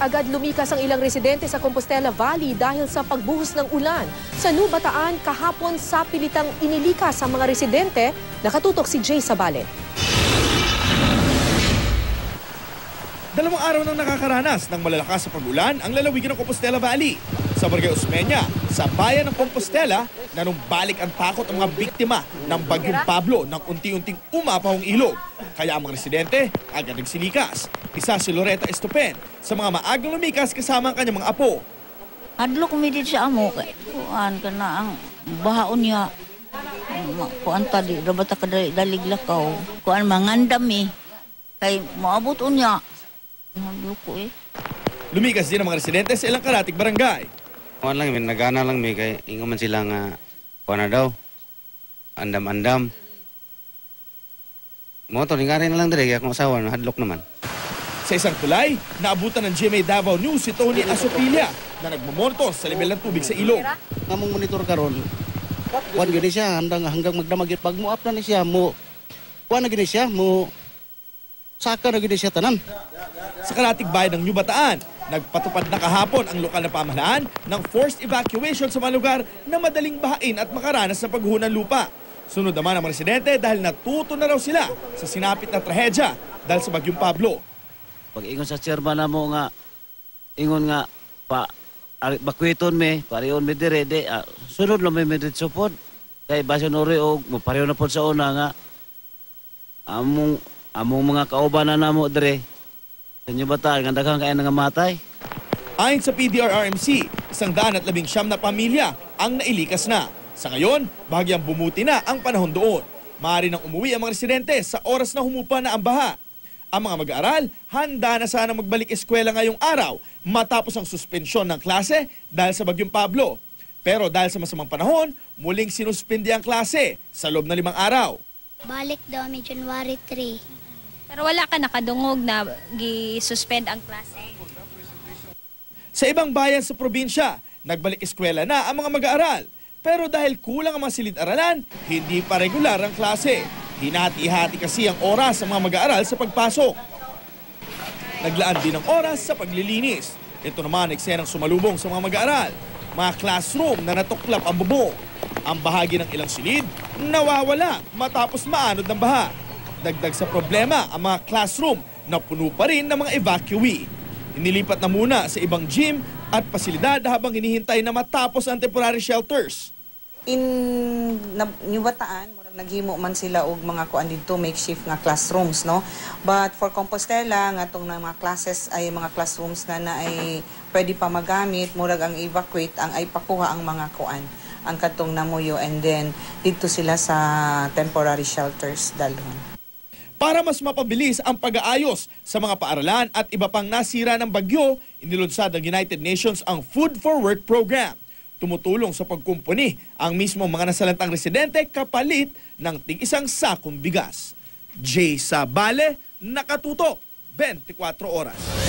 Agad lumikas ang ilang residente sa Compostela Valley dahil sa pagbuhos ng ulan. Sa Nubataan, kahapon sa pilitang inilikas ang mga residente, nakatutok si Jay Sabale. Dalawang araw nang nakakaranas ng malalakas sa pag-ulan ang lalawigan ng Compostela Valley. Sa Barangay Osmeña, sa bayan ng Compostela, nanumbalik ang takot ang mga biktima ng Bagyong Pablo nang unti-unting umapahong ilog. Kaya ang mga residente agad nagsilikas. Isa si Loretta Estopen sa mga maagang lumikas kasama ang kanyang mga apo. Hadlok umidid siya amo, kuan ka na ang bahaon niya. Kuan tadi, rabata ka daliglakaw. Kuan mangandam kay maabot unya. Hadlok ko Lumikas din ang mga residente sa ilang karatig barangay. Kuan lang, nagana lang kay ingon man sila nga kuan na daw. Andam-andam. Moto ni na lang dire kaya kung asawa na hadlok naman. Sa isang tulay, naabutan ng GMA Davao News si Tony Asopilla na nagmomonitor sa level ng tubig sa ilog. Namong monitor karon. Kuan gini siya hanggang magdamagit pag mo up na ni siya mo. Kuan na gini siya mo saka na gini siya tanan. Sa karatig bayan ng New Bataan, nagpatupad na kahapon ang lokal na pamahalaan ng forced evacuation sa mga lugar na madaling bahain at makaranas ng pagguho ng lupa. Sunod naman ang mga residente dahil natuto na raw sila sa sinapit na trahedya dahil sa Bagyong Pablo. Pag ingon sa chairman na mo nga ingon nga pa bakwiton me pariyon me dire de sunod lang may medit support kay basin ori og pareho na pod sa una nga among mga kauban na namo dire sa New Bataan nga daghang kay nga matay. Ayon sa PDRRMC, 119 na pamilya ang nailikas na. Sa ngayon, bahagyang bumuti na ang panahon doon. Maaari nang umuwi ang mga residente sa oras na humupa na ang baha. Ang mga mag-aaral, handa na sana magbalik eskwela ngayong araw matapos ang suspensyon ng klase dahil sa Bagyong Pablo. Pero dahil sa masamang panahon, muling sinuspindi ang klase sa loob na 5 araw. Balik daw may January 3. Pero wala ka nakadungog na gi-suspend ang klase. Sa ibang bayan sa probinsya, nagbalik eskwela na ang mga mag-aaral. Pero dahil kulang ang mga silid-aralan, hindi pa regular ang klase. Hinati-hati kasi ang oras sa mga mag-aaral sa pagpasok. Naglaan din ng oras sa paglilinis. Ito naman eksenang sumalubong sa mga mag-aaral. Mga classroom na natuklap ang bubong. Ang bahagi ng ilang silid nawawala matapos maanod ng baha. Dagdag sa problema ang mga classroom na puno pa rin ng mga evacuee. Inilipat na muna sa ibang gym at pasilidad habang hinihintay na matapos ang temporary shelters. In New Bataan, naghimo man sila og mga kuan dito makeshift nga classrooms, no? But for Compostela nga tong mga classes ay mga classrooms nga na ay pwede pa magamit, murag ang evacuate ang ay pakuha ang mga kuan ang katong namuyo and then dito sila sa temporary shelters dalhon. Para mas mapabilis ang pag-aayos sa mga paaralan at iba pang nasira ng bagyo, inilunsad ng United Nations ang Food for Work Program. Tumutulong sa pagkumpuni ang mismong mga nasalantang residente kapalit ng tig-isang sakong bigas. Jay Sabale, nakatutok, 24 oras.